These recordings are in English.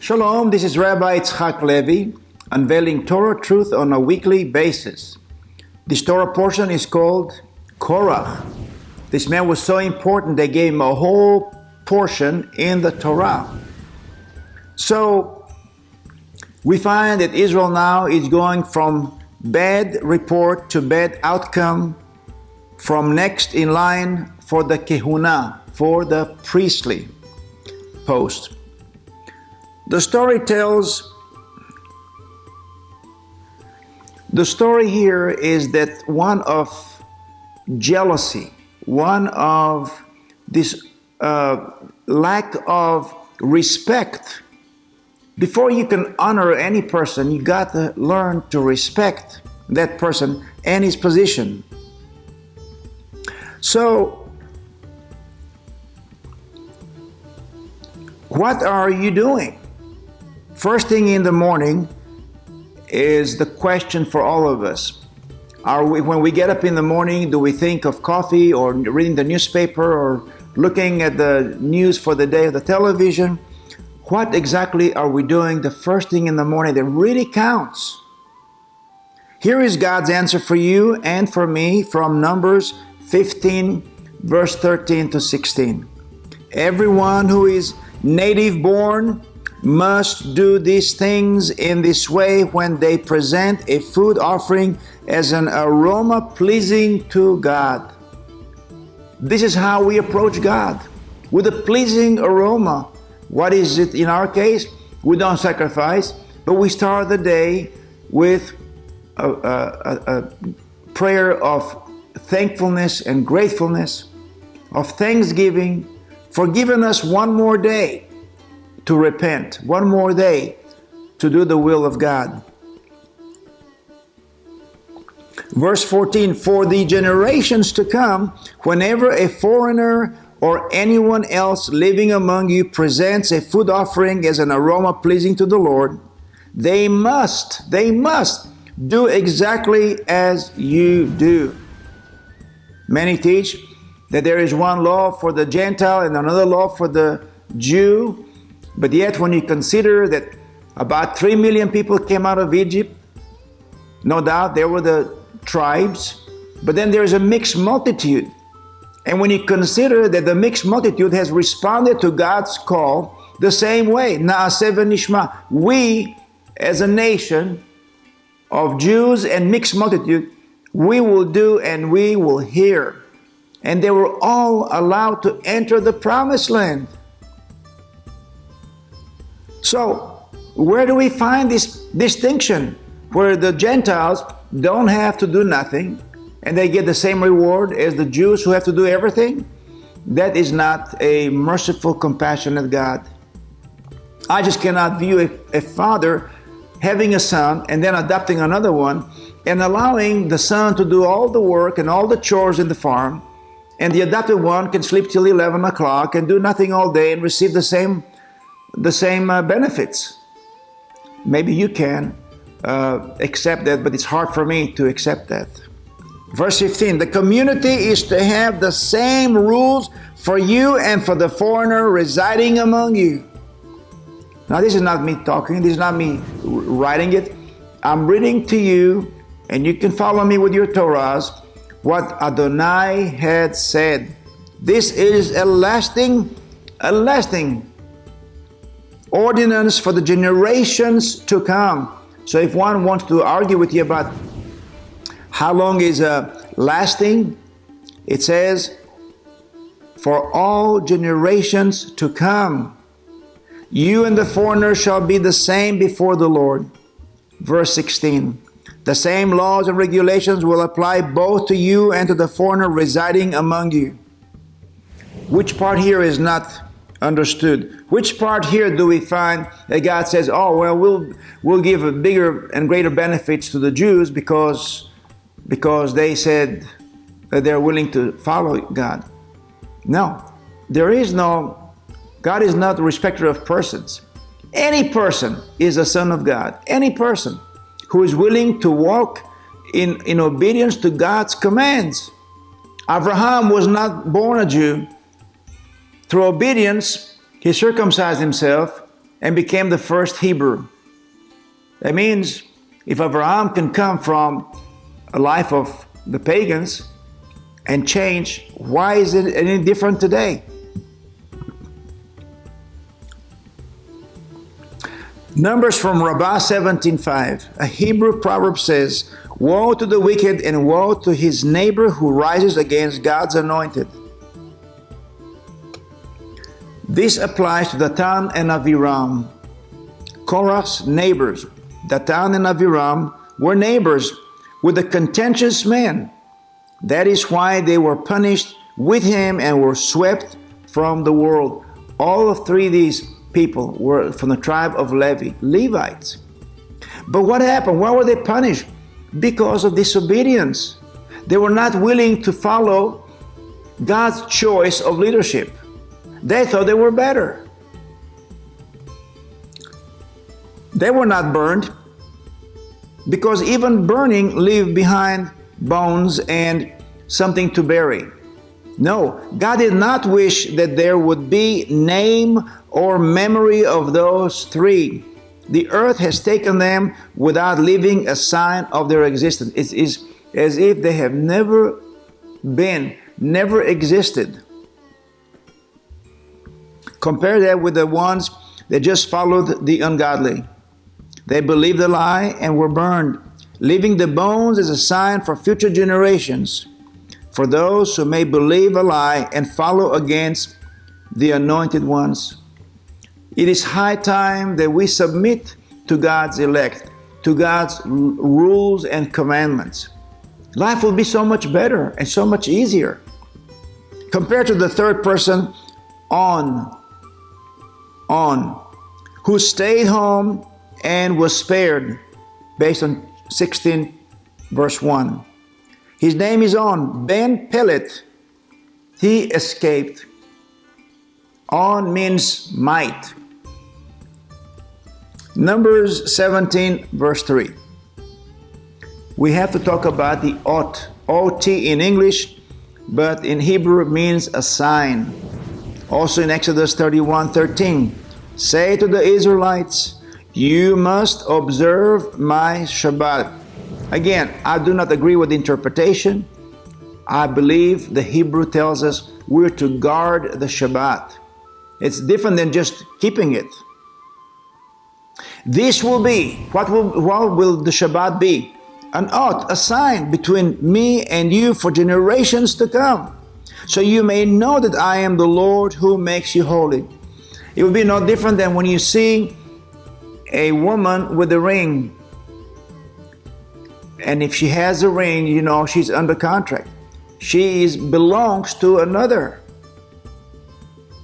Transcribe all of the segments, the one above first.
Shalom, this is Rabbi Yitzhak Levi, unveiling Torah truth on a weekly basis. This Torah portion is called Korach. This man was so important they gave him a whole portion in the Torah. So we find that Israel now is going from bad report to bad outcome, from next in line for the kehuna, for the priestly post. The story here is that one of jealousy, one of this lack of respect. Before you can honor any person, you got to learn to respect that person and his position. So, what are you doing? First thing in the morning is the question for all of us. When we get up in the morning, do we think of coffee or reading the newspaper or looking at the news for the day of the television? What exactly are we doing the first thing in the morning that really counts? Here is God's answer for you and for me from Numbers 15, verse 13 to 16. Everyone who is native born must do these things in this way when they present a food offering as an aroma pleasing to God. This is how we approach God, with a pleasing aroma. What is it in our case? We don't sacrifice, but we start the day with a prayer of thankfulness and gratefulness, of thanksgiving for giving us one more day to repent, one more day to do the will of God. Verse 14, for the generations to come, whenever a foreigner or anyone else living among you presents a food offering as an aroma pleasing to the Lord, they must do exactly as you do. Many teach that there is one law for the Gentile and another law for the Jew. But yet when you consider that about 3 million people came out of Egypt, no doubt there were the tribes, but then there's a mixed multitude. And when you consider that the mixed multitude has responded to God's call the same way, Na'aseh v'nishma, we as a nation of Jews and mixed multitude, we will do and we will hear. And they were all allowed to enter the promised land. So, where do we find this distinction where the Gentiles don't have to do nothing and they get the same reward as the Jews who have to do everything? That is not a merciful, compassionate God. I just cannot view a father having a son and then adopting another one and allowing the son to do all the work and all the chores in the farm, and the adopted one can sleep till 11 o'clock and do nothing all day and receive the same benefits. Maybe you can accept that, but it's hard for me to accept that. Verse 15, the community is to have the same rules for you and for the foreigner residing among you. Now this is not me talking, this is not me writing it. I'm reading to you, and you can follow me with your Torahs, what Adonai had said. This is a lasting ordinance for the generations to come. So if one wants to argue with you about how long is lasting, it says, for all generations to come. You and the foreigner shall be the same before the Lord. Verse 16, the same laws and regulations will apply both to you and to the foreigner residing among you. Which part here is not understood? Which part here do we find that God says, oh, well, we'll give a bigger and greater benefits to the Jews because they said that they're willing to follow God? No, God is not a respecter of persons. Any person is a son of God. Any person who is willing to walk in obedience to God's commands. Abraham was not born a Jew. Through obedience, he circumcised himself and became the first Hebrew. That means if Abraham can come from a life of the pagans and change, why is it any different today? Numbers from Rabbah 17:5. A Hebrew proverb says, "Woe to the wicked and woe to his neighbor who rises against God's anointed." This applies to Datan and Aviram, Korach's neighbors. Datan and Aviram were neighbors with a contentious man. That is why they were punished with him and were swept from the world. All of three of these people were from the tribe of Levi, Levites. But what happened? Why were they punished? Because of disobedience. They were not willing to follow God's choice of leadership. They thought they were better. They were not burned, because even burning leaves behind bones and something to bury. No, God did not wish that there would be name or memory of those three. The earth has taken them without leaving a sign of their existence. It is as if they have never been, never existed. Compare that with the ones that just followed the ungodly. They believed the lie and were burned, leaving the bones as a sign for future generations, for those who may believe a lie and follow against the anointed ones. It is high time that we submit to God's elect, to God's rules and commandments. Life will be so much better and so much easier. Compared to the third person, on, who stayed home and was spared, based on 16 verse 1. His name is On, Ben Pelet. He escaped. On means might. Numbers 17 verse 3. We have to talk about the ot, O-T in English, but in Hebrew it means a sign. Also in Exodus 31:13, say to the Israelites, you must observe my Shabbat. Again, I do not agree with the interpretation. I believe the Hebrew tells us we're to guard the Shabbat. It's different than just keeping it. This will be, what will the Shabbat be? An ot, a sign between me and you for generations to come, so you may know that I am the Lord who makes you holy. It will be no different than when you see a woman with a ring, and if she has a ring, you know she's under contract. She belongs to another.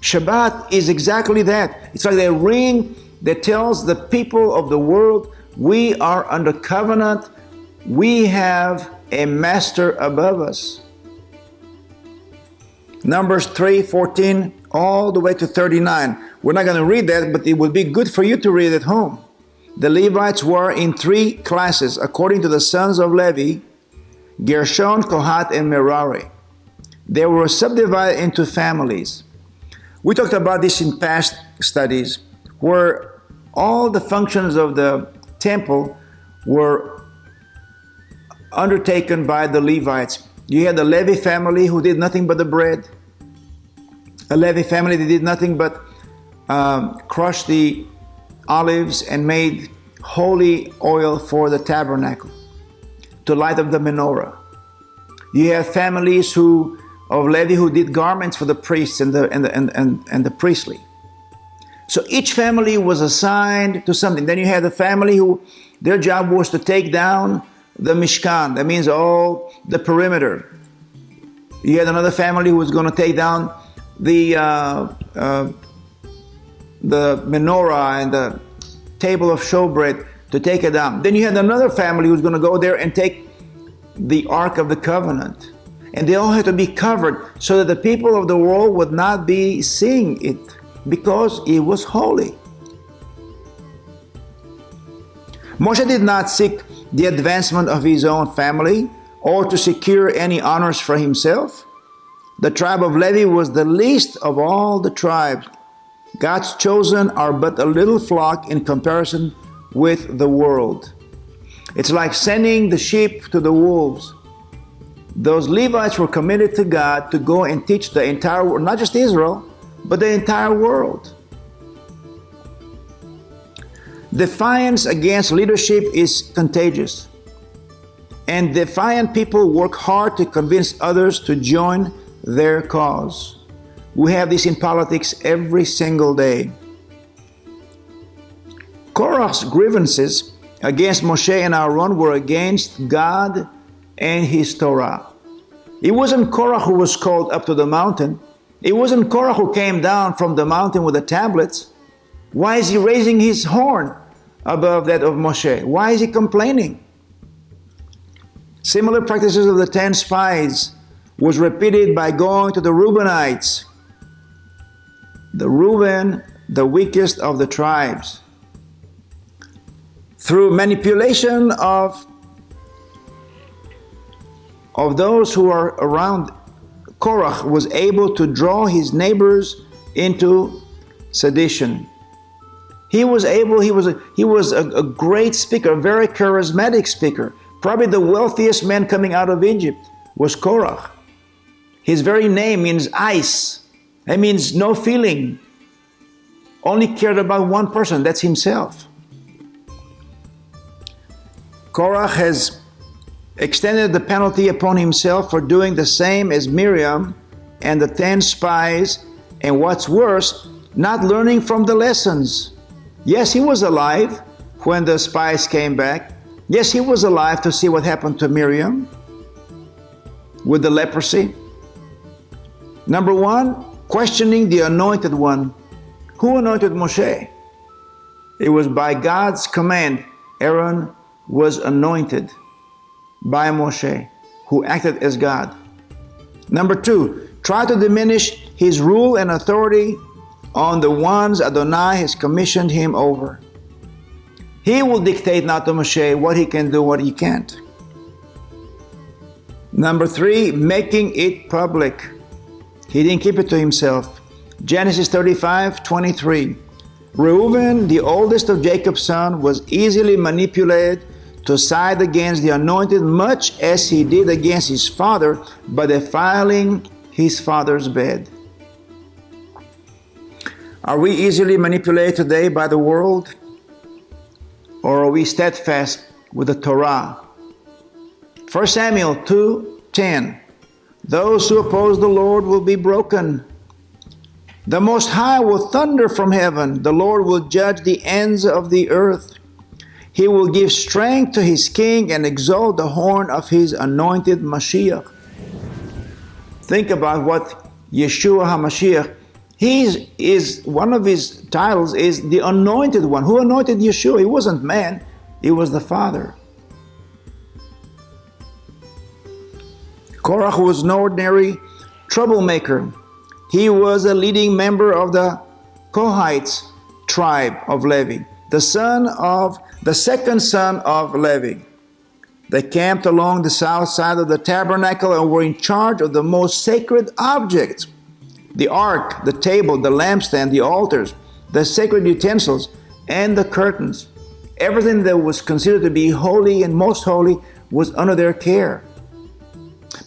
Shabbat is exactly that. It's like a ring that tells the people of the world, we are under covenant. We have a master above us. Numbers 3:14 all the way to 39. We're not going to read that, but it would be good for you to read at home. The Levites were in three classes according to the sons of Levi: Gershon, Kohath, and Merari. They were subdivided into families. We talked about this in past studies, where all the functions of the temple were undertaken by the Levites. You had the Levi family who did nothing but the bread. A Levi family that did nothing but crush the olives and made holy oil for the tabernacle to light up the menorah. You have families of Levi who did garments for the priests and the priestly. So each family was assigned to something. Then you had the family who their job was to take down the Mishkan. That means all the perimeter. You had another family who was going to take down the menorah and the table of showbread to take it down. Then you had another family who was going to go there and take the Ark of the Covenant. And they all had to be covered so that the people of the world would not be seeing it, because it was holy. Moshe did not seek the advancement of his own family or to secure any honors for himself. The tribe of Levi was the least of all the tribes. God's chosen are but a little flock in comparison with the world. It's like sending the sheep to the wolves. Those Levites were committed to God to go and teach the entire world, not just Israel, but the entire world. Defiance against leadership is contagious. And defiant people work hard to convince others to join their cause. We have this in politics every single day. Korach's grievances against Moshe and Aaron were against God and his Torah. It wasn't Korach who was called up to the mountain. It wasn't Korach who came down from the mountain with the tablets. Why is he raising his horn above that of Moshe? Why is he complaining? Similar practices of the 10 spies was repeated by going to the Reubenites. The Reuben, the weakest of the tribes. Through manipulation of those who are around, Korach was able to draw his neighbors into sedition. He was a great speaker, a very charismatic speaker. Probably the wealthiest man coming out of Egypt was Korach. His very name means ice. That means no feeling. Only cared about one person, that's himself. Korach has extended the penalty upon himself for doing the same as Miriam and the 10 spies, and what's worse, not learning from the lessons. Yes, he was alive when the spies came back. Yes, he was alive to see what happened to Miriam with the leprosy. Number one, questioning the anointed one. Who anointed Moshe? It was by God's command. Aaron was anointed by Moshe, who acted as God. Number two, try to diminish his rule and authority on the ones Adonai has commissioned him over. He will dictate now to Moshe what he can do, what he can't. Number three, making it public. He didn't keep it to himself. Genesis 35:23. Reuben, the oldest of Jacob's sons, was easily manipulated to side against the anointed, much as he did against his father by defiling his father's bed. Are we easily manipulated today by the world? Or are we steadfast with the Torah? 1 Samuel 2:10. Those who oppose the Lord will be broken. The Most High will thunder from heaven. The Lord will judge the ends of the earth. He will give strength to his king and exalt the horn of his anointed Mashiach. Think about what Yeshua HaMashiach, one of his titles is the anointed one. Who anointed Yeshua? He wasn't man, it was the Father. Korach was an ordinary troublemaker. He was a leading member of the Kohites tribe of Levi, the second son of Levi. They camped along the south side of the tabernacle and were in charge of the most sacred objects: the ark, the table, the lampstand, the altars, the sacred utensils, and the curtains. Everything that was considered to be holy and most holy was under their care.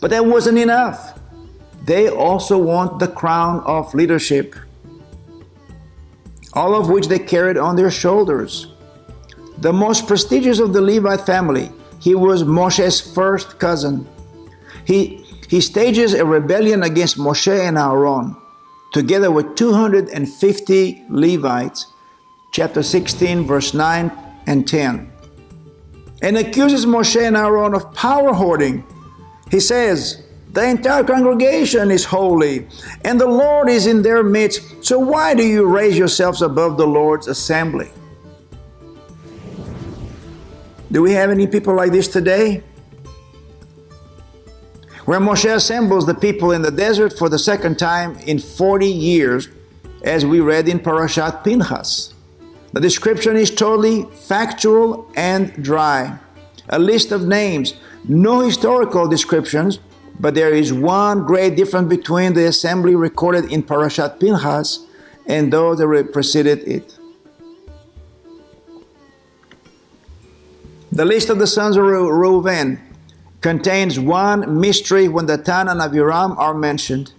But that wasn't enough. They also want the crown of leadership, all of which they carried on their shoulders. The most prestigious of the Levite family, he was Moshe's first cousin. He stages a rebellion against Moshe and Aaron, together with 250 Levites, chapter 16, verse 9 and 10, and accuses Moshe and Aaron of power hoarding. He says, the entire congregation is holy, and the Lord is in their midst, so why do you raise yourselves above the Lord's assembly? Do we have any people like this today? Where Moshe assembles the people in the desert for the second time in 40 years, as we read in Parashat Pinchas. The description is totally factual and dry. A list of names, no historical descriptions, but there is one great difference between the assembly recorded in Parashat Pinchas and those that preceded it. The list of the sons of Reuben contains one mystery when Datan and Abiram are mentioned.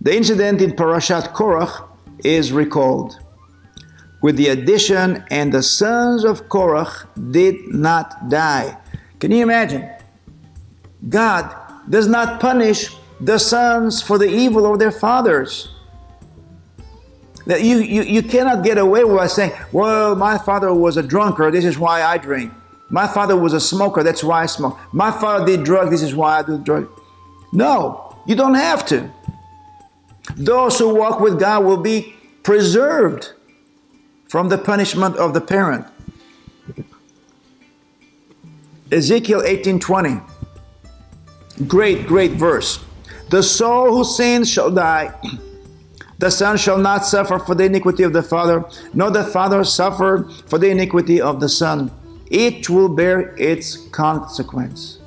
The incident in Parashat Korach is recalled, with the addition, and the sons of Korach did not die. Can you imagine? God does not punish the sons for the evil of their fathers. That you cannot get away with saying, well, my father was a drunkard, this is why I drink. My father was a smoker, that's why I smoke. My father did drugs, this is why I do drugs. No, you don't have to. Those who walk with God will be preserved from the punishment of the parent. Ezekiel 18:20. Great verse. The soul who sins shall die. The son shall not suffer for the iniquity of the father, nor the father suffer for the iniquity of the son. Each will bear its consequence.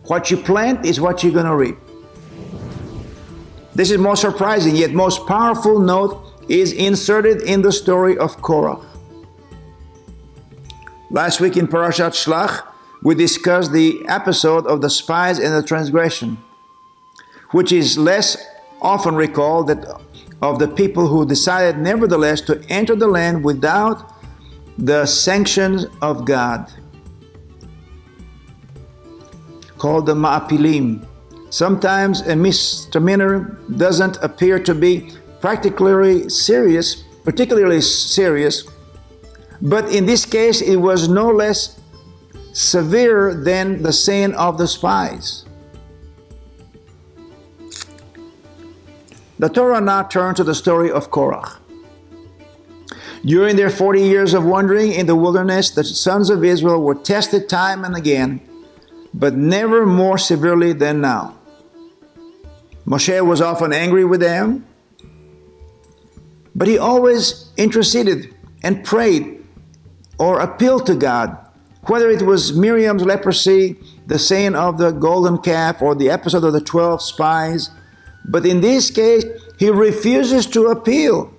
What you plant is what you're going to reap. This is most surprising, yet most powerful note is inserted in the story of Korach. Last week in Parashat Shlach, we discussed the episode of the spies and the transgression, which is less often recalled that of the people who decided nevertheless to enter the land without the sanctions of God, called the Ma'apilim. Sometimes a misdemeanor doesn't appear to be particularly serious, but in this case it was no less severe than the sin of the spies. The Torah now turns to the story of Korach. During their 40 years of wandering in the wilderness, the sons of Israel were tested time and again, but never more severely than now. Moshe was often angry with them, but he always interceded and prayed or appealed to God, whether it was Miriam's leprosy, the saying of the golden calf, or the episode of the 12 spies. But in this case, he refuses to appeal.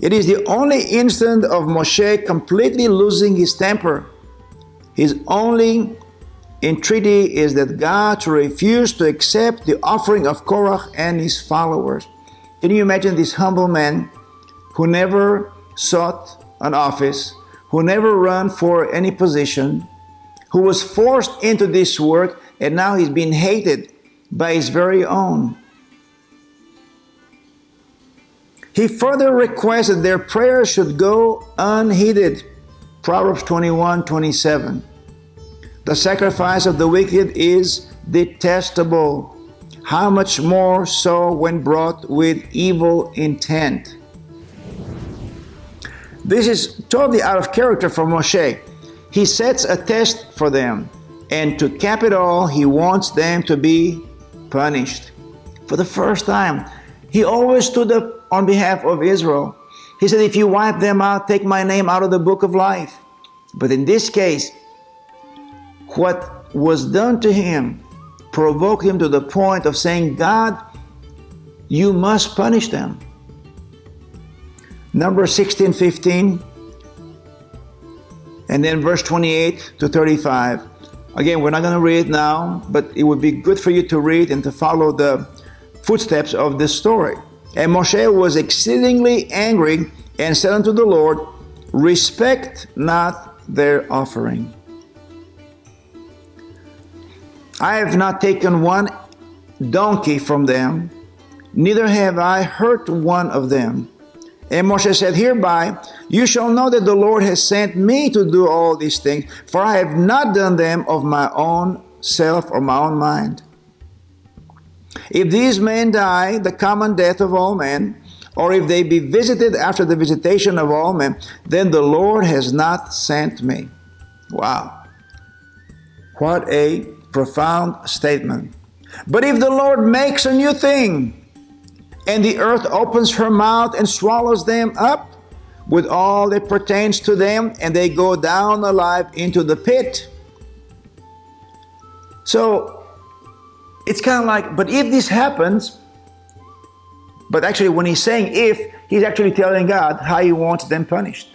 It is the only instance of Moshe completely losing his temper. His only entreaty is that God to refuse to accept the offering of Korach and his followers. Can you imagine this humble man who never sought an office, who never ran for any position, who was forced into this work, and now he's being hated by his very own? He further requested their prayers should go unheeded. Proverbs 21:27. The sacrifice of the wicked is detestable. How much more so when brought with evil intent? This is totally out of character for Moshe. He sets a test for them, and to cap it all, he wants them to be punished. For the first time, he always stood up on behalf of Israel. He said, if you wipe them out, take my name out of the book of life. But in this case, what was done to him provoked him to the point of saying, God, you must punish them. Numbers 16:15, and then verse 28 to 35. Again, we're not going to read it now, but it would be good for you to read and to follow the footsteps of this story. And Moshe was exceedingly angry and said unto the Lord, respect not their offering. I have not taken one donkey from them, neither have I hurt one of them. And Moshe said, hereby you shall know that the Lord has sent me to do all these things, for I have not done them of my own self or my own mind. If these men die the common death of all men, or if they be visited after the visitation of all men, then the Lord has not sent me. Wow. What a profound statement. But if the Lord makes a new thing, and the earth opens her mouth and swallows them up with all that pertains to them, and they go down alive into the pit. So it's kind of like, but if this happens, But actually, when he's saying if, he's actually telling God how he wants them punished.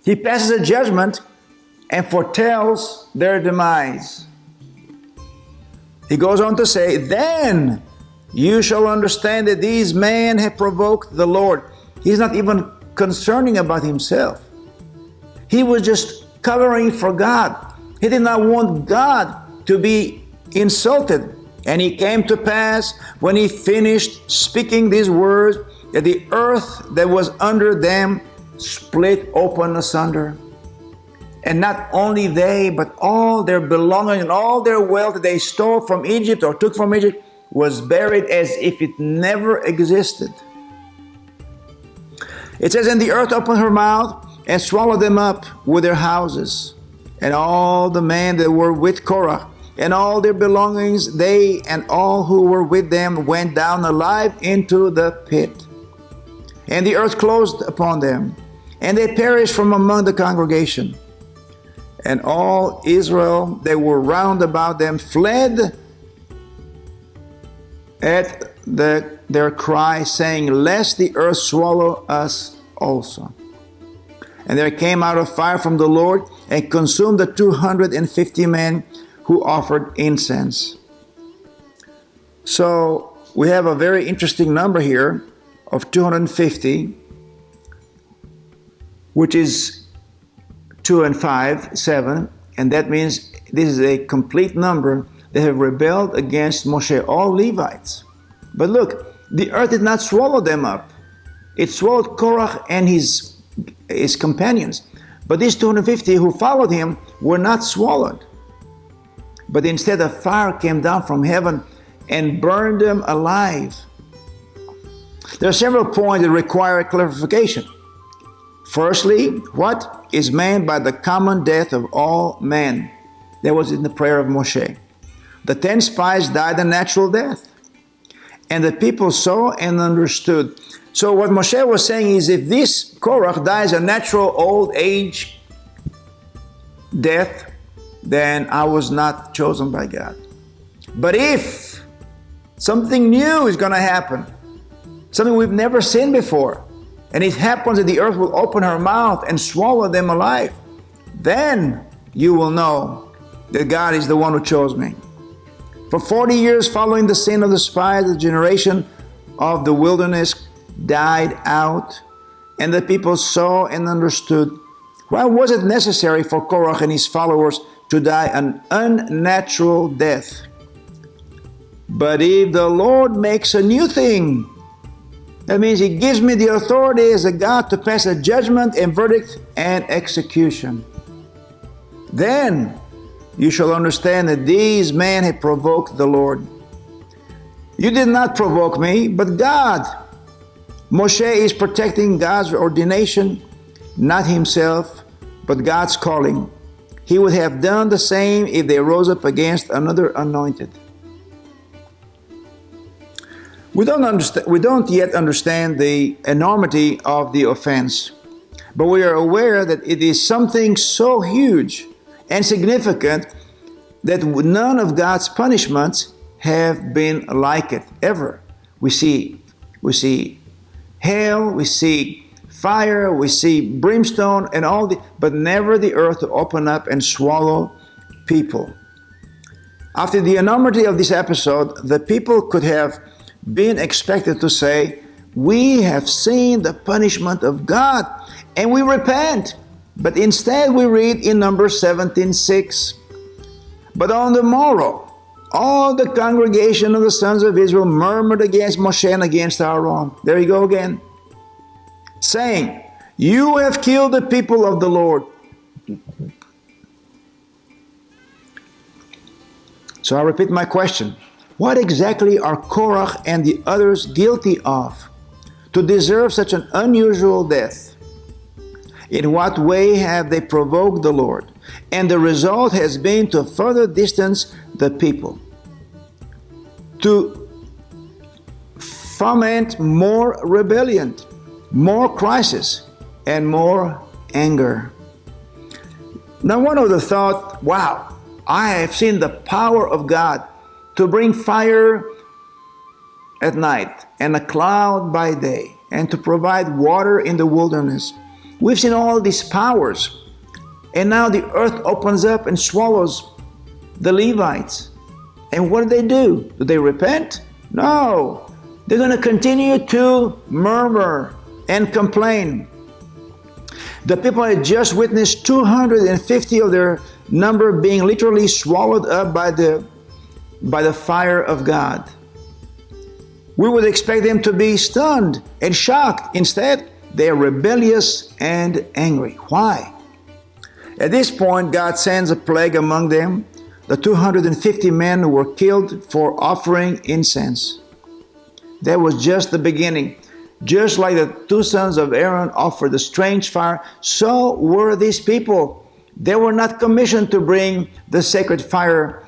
He passes a judgment and foretells their demise. He goes on to say, then you shall understand that these men have provoked the Lord. He's not even concerning about himself. He was just covering for God. He did not want God to be insulted. And it came to pass, when he finished speaking these words, that the earth that was under them split open asunder. And not only they, but all their belongings and all their wealth that they stole from Egypt or took from Egypt was buried as if it never existed. It says, and the earth opened her mouth and swallowed them up with their houses. And all the men that were with Korach and all their belongings, they and all who were with them went down alive into the pit. And the earth closed upon them, and they perished from among the congregation. And all Israel that were round about them fled at their cry, saying, lest the earth swallow us also. And there came out a fire from the Lord and consumed the 250 men who offered incense. So we have a very interesting number here of 250, which is 2 and 5, 7, and that means this is a complete number that have rebelled against Moshe, all Levites. But look, the earth did not swallow them up. It swallowed Korach and his companions. But these 250 who followed him were not swallowed. But instead a fire came down from heaven and burned them alive. There are several points that require clarification. Firstly, what is meant by the common death of all men? That was in the prayer of Moshe. The 10 spies died a natural death. And the people saw and understood. So what Moshe was saying is, if this Korach dies a natural old age death, then I was not chosen by God. But if something new is going to happen, something we've never seen before, and it happens that the earth will open her mouth and swallow them alive, then you will know that God is the one who chose me. For 40 years following the sin of the spies, the generation of the wilderness died out, and the people saw and understood. Why was it necessary for Korach and his followers to die an unnatural death? But if the Lord makes a new thing, that means he gives me the authority as a God to pass a judgment and verdict and execution. Then you shall understand that these men have provoked the Lord. You did not provoke me, but God. Moshe is protecting God's ordination, not himself, but God's calling. He would have done the same if they rose up against another anointed. We don't yet understand the enormity of the offense, but we are aware that it is something so huge and significant that none of God's punishments have been like it ever. We see hail, we see fire, we see brimstone and all but never the earth to open up and swallow people. After the enormity of this episode, the people could have been expected to say, we have seen the punishment of God and we repent. But instead we read in Numbers 17:6, but on the morrow, all the congregation of the sons of Israel murmured against Moshe and against Aaron. There you go again. Saying, you have killed the people of the Lord. So I repeat my question. What exactly are Korach and the others guilty of to deserve such an unusual death? In what way have they provoked the Lord? And the result has been to further distance the people, to foment more rebellion, more crisis, and more anger. Now one of the thought, wow, I have seen the power of God to bring fire at night and a cloud by day, and to provide water in the wilderness. We've seen all these powers, and now the earth opens up and swallows the Levites. And what do? Do they repent? No. They're going to continue to murmur and complain. The people had just witnessed 250 of their number being literally swallowed up by the fire of God. We would expect them to be stunned and shocked. Instead, they are rebellious and angry. Why? At this point, God sends a plague among them. The 250 men were killed for offering incense. That was just the beginning. Just like the two sons of Aaron offered the strange fire, so were these people. They were not commissioned to bring the sacred fire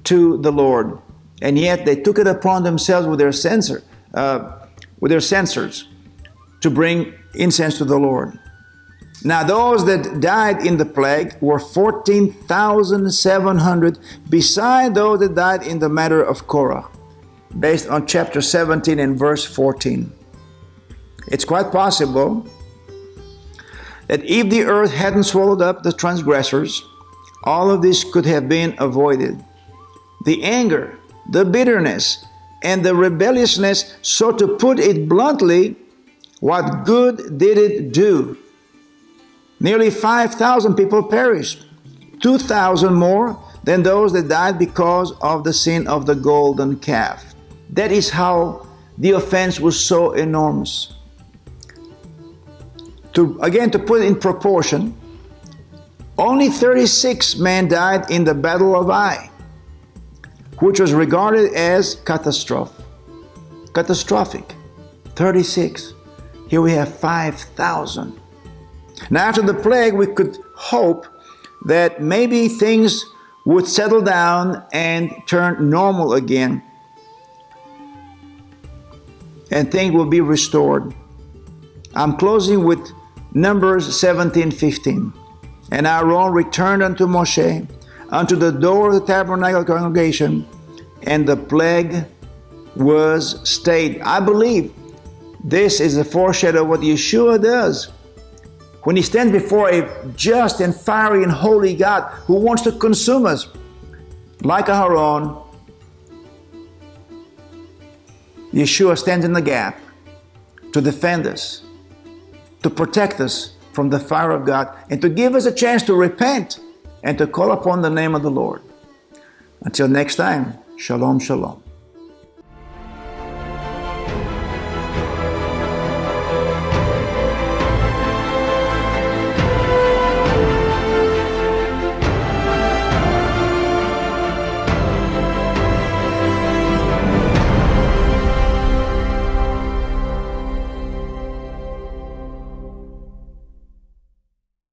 to the Lord, and yet they took it upon themselves with their censers to bring incense to the Lord. Now those that died in the plague were 14,700, beside those that died in the matter of Korach, based on chapter 17 and verse 14. It's quite possible that if the earth hadn't swallowed up the transgressors, all of this could have been avoided. The anger, the bitterness, and the rebelliousness, so to put it bluntly, what good did it do? Nearly 5,000 people perished, 2,000 more than those that died because of the sin of the golden calf. That is how the offense was so enormous. To put it in proportion, only 36 men died in the Battle of Ai, which was regarded as catastrophic. 36. Here we have 5,000. Now after the plague, we could hope that maybe things would settle down and turn normal again, and things will be restored. I'm closing with Numbers 17:15. And Aaron returned unto Moshe, unto the door of the tabernacle congregation, and the plague was stayed. I believe this is a foreshadow of what Yeshua does when he stands before a just and fiery and holy God who wants to consume us. Like Aaron, Yeshua stands in the gap to defend us, to protect us from the fire of God, and to give us a chance to repent and to call upon the name of the Lord. Until next time, shalom, shalom.